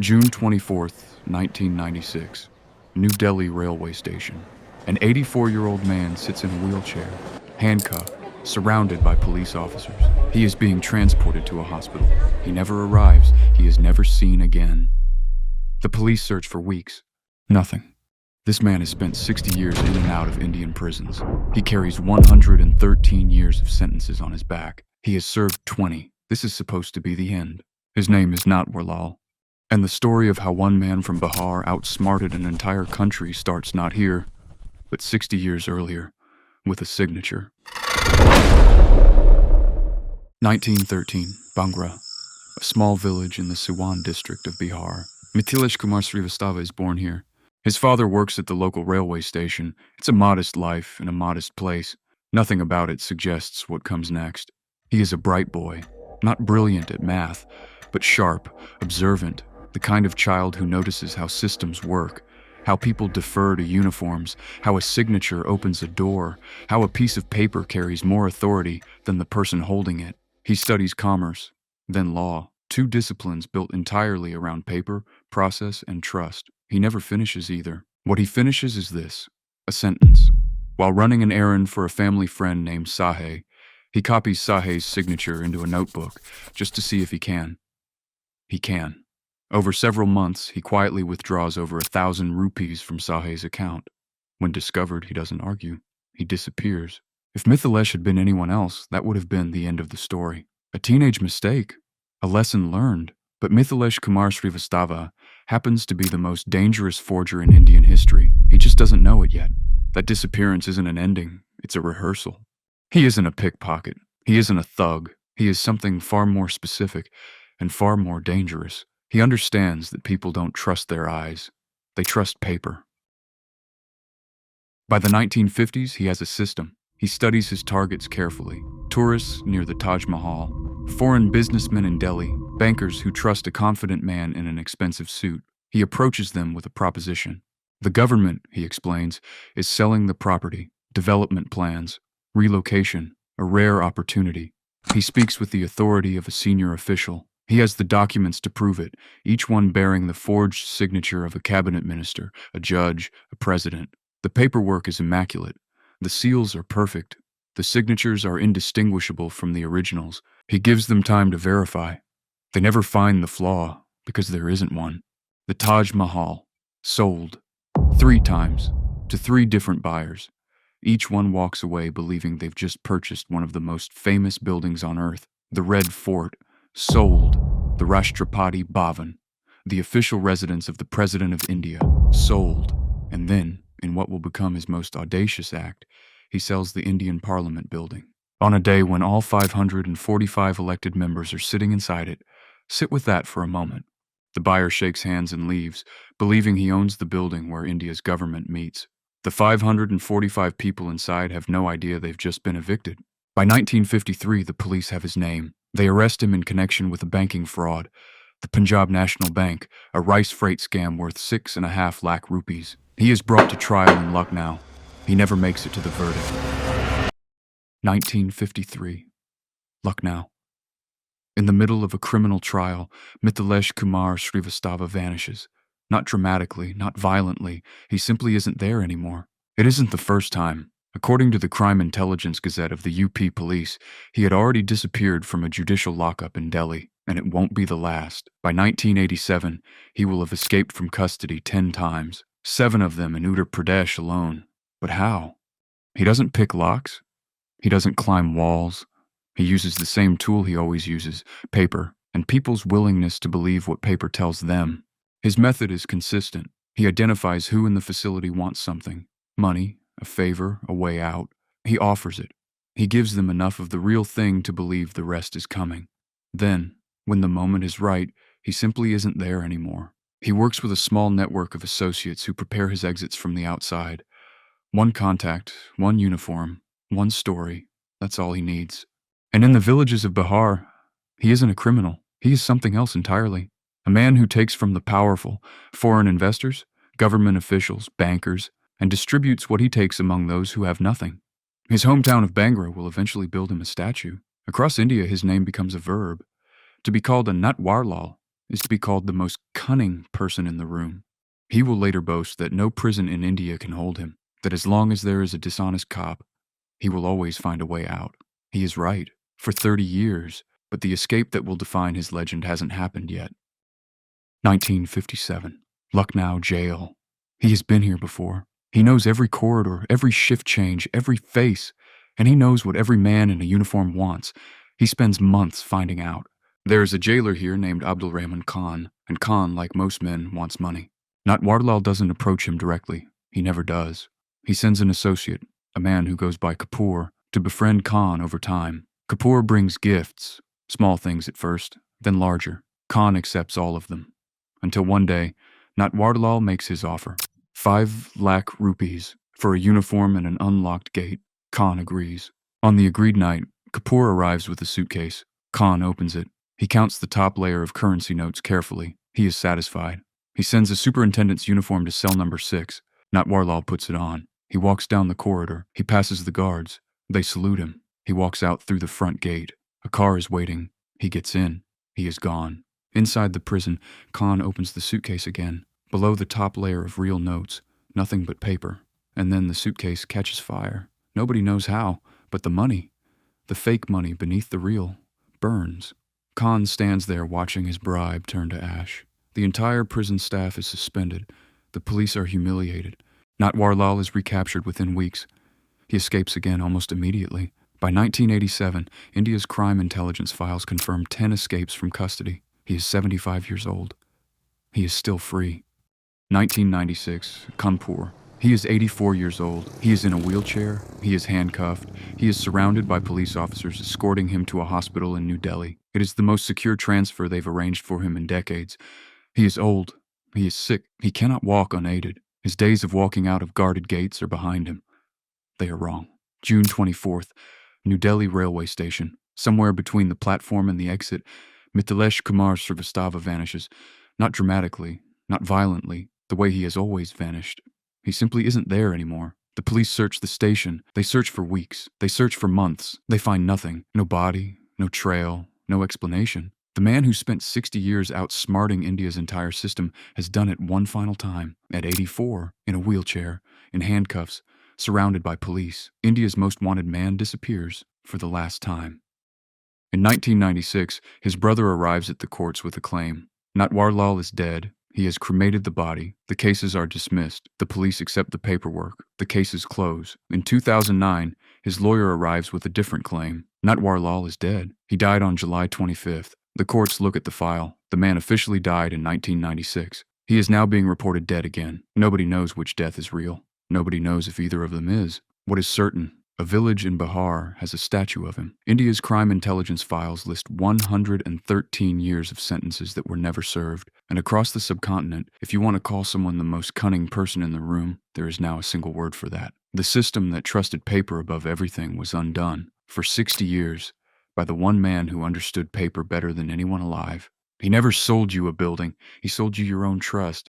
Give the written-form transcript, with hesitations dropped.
June 24th, 1996. New Delhi railway station. An 84-year-old man sits in a wheelchair, handcuffed, surrounded by police officers. He is being transported to a hospital. He never arrives. He is never seen again. The police search for weeks. Nothing. This man has spent 60 years in and out of Indian prisons. He carries 113 years of sentences on his back. He has served 20. This is supposed to be the end. His name is Natwarlal. And the story of how one man from Bihar outsmarted an entire country starts not here, but 60 years earlier, with a signature. 1913, Bangra, a small village in the Siwan district of Bihar. Mithilesh Kumar Srivastava is born here. His father works at the local railway station. It's a modest life in a modest place. Nothing about it suggests what comes next. He is a bright boy, not brilliant at math, but sharp, observant, the kind of child who notices how systems work, how people defer to uniforms, how a signature opens a door, how a piece of paper carries more authority than the person holding it. He studies commerce, then law, two disciplines built entirely around paper, process, and trust. He never finishes either. What he finishes is this, a sentence. While running an errand for a family friend named Sahe, he copies Sahe's signature into a notebook just to see if he can. He can. Over several months, he quietly withdraws over 1,000 rupees from Sahe's account. When discovered, he doesn't argue. He disappears. If Mithilesh had been anyone else, that would have been the end of the story. A teenage mistake. A lesson learned. But Mithilesh Kumar Srivastava happens to be the most dangerous forger in Indian history. He just doesn't know it yet. That disappearance isn't an ending. It's a rehearsal. He isn't a pickpocket. He isn't a thug. He is something far more specific and far more dangerous. He understands that people don't trust their eyes. They trust paper. By the 1950s, he has a system. He studies his targets carefully. Tourists near the Taj Mahal, foreign businessmen in Delhi, bankers who trust a confident man in an expensive suit. He approaches them with a proposition. The government, he explains, is selling the property, development plans, relocation, a rare opportunity. He speaks with the authority of a senior official. He has the documents to prove it, each one bearing the forged signature of a cabinet minister, a judge, a president. The paperwork is immaculate. The seals are perfect. The signatures are indistinguishable from the originals. He gives them time to verify. They never find the flaw, because there isn't one. The Taj Mahal, sold, 3 times, to 3 different buyers. Each one walks away believing they've just purchased one of the most famous buildings on earth, the Red Fort. Sold. The Rashtrapati Bhavan, the official residence of the President of India. Sold. And then, in what will become his most audacious act, he sells the Indian Parliament building. On a day when all 545 elected members are sitting inside it, sit with that for a moment. The buyer shakes hands and leaves, believing he owns the building where India's government meets. The 545 people inside have no idea they've just been evicted. By 1953, the police have his name. They arrest him in connection with a banking fraud, the Punjab National Bank, a rice freight scam worth 6.5 lakh rupees. He is brought to trial in Lucknow. He never makes it to the verdict. 1953. Lucknow. In the middle of a criminal trial, Mithilesh Kumar Srivastava vanishes. Not dramatically, not violently. He simply isn't there anymore. It isn't the first time. According to the Crime Intelligence Gazette of the UP Police, he had already disappeared from a judicial lockup in Delhi, and it won't be the last. By 1987, he will have escaped from custody 10 times, 7 of them in Uttar Pradesh alone. But how? He doesn't pick locks. He doesn't climb walls. He uses the same tool he always uses, paper, and people's willingness to believe what paper tells them. His method is consistent. He identifies who in the facility wants something, money, a favor, a way out. He offers it. He gives them enough of the real thing to believe the rest is coming. Then, when the moment is right, he simply isn't there anymore. He works with a small network of associates who prepare his exits from the outside. 1 contact, 1 uniform, 1 story. That's all he needs. And in the villages of Bihar, he isn't a criminal. He is something else entirely. A man who takes from the powerful, foreign investors, government officials, bankers, and distributes what he takes among those who have nothing. His hometown of Bangra will eventually build him a statue. Across India, his name becomes a verb. To be called a Natwarlal is to be called the most cunning person in the room. He will later boast that no prison in India can hold him, that as long as there is a dishonest cop, he will always find a way out. He is right, for 30 years, but the escape that will define his legend hasn't happened yet. 1957, Lucknow Jail. He has been here before. He knows every corridor, every shift change, every face, and he knows what every man in a uniform wants. He spends months finding out. There is a jailer here named Abdul Rahman Khan, and Khan, like most men, wants money. Natwarlal doesn't approach him directly. He never does. He sends an associate, a man who goes by Kapoor, to befriend Khan over time. Kapoor brings gifts, small things at first, then larger. Khan accepts all of them. Until one day, Natwarlal makes his offer. 5 lakh rupees for a uniform and an unlocked gate. Khan agrees. On the agreed night, Kapoor arrives with a suitcase. Khan opens it. He counts the top layer of currency notes carefully. He is satisfied. He sends a superintendent's uniform to cell number 6. Natwarlal puts it on. He walks down the corridor. He passes the guards. They salute him. He walks out through the front gate. A car is waiting. He gets in. He is gone. Inside the prison, Khan opens the suitcase again. Below the top layer of real notes, nothing but paper. And then the suitcase catches fire. Nobody knows how, but the money, the fake money beneath the real, burns. Khan stands there watching his bribe turn to ash. The entire prison staff is suspended. The police are humiliated. Natwarlal is recaptured within weeks. He escapes again almost immediately. By 1987, India's crime intelligence files confirm 10 escapes from custody. He is 75 years old. He is still free. 1996, Kanpur. He is 84 years old. He is in a wheelchair. He is handcuffed. He is surrounded by police officers escorting him to a hospital in New Delhi. It is the most secure transfer they've arranged for him in decades. He is old. He is sick. He cannot walk unaided. His days of walking out of guarded gates are behind him. They are wrong. June 24th, New Delhi railway station. Somewhere between the platform and the exit, Mithilesh Kumar Srivastava vanishes. Not dramatically, not violently, the way he has always vanished. He simply isn't there anymore. The police search the station. They search for weeks. They search for months. They find nothing. No body, no trail, no explanation. The man who spent 60 years outsmarting India's entire system has done it one final time, at 84, in a wheelchair, in handcuffs, surrounded by police. India's most wanted man disappears for the last time. In 1996, his brother arrives at the courts with a claim. Natwarlal is dead. He has cremated the body. The cases are dismissed. The police accept the paperwork. The cases close. In 2009, his lawyer arrives with a different claim. Natwarlal is dead. He died on July 25th. The courts look at the file. The man officially died in 1996. He is now being reported dead again. Nobody knows which death is real. Nobody knows if either of them is. What is certain, a village in Bihar has a statue of him. India's crime intelligence files list 113 years of sentences that were never served. And across the subcontinent, if you want to call someone the most cunning person in the room, there is now a single word for that. The system that trusted paper above everything was undone, for 60 years, by the one man who understood paper better than anyone alive. He never sold you a building. He sold you your own trust.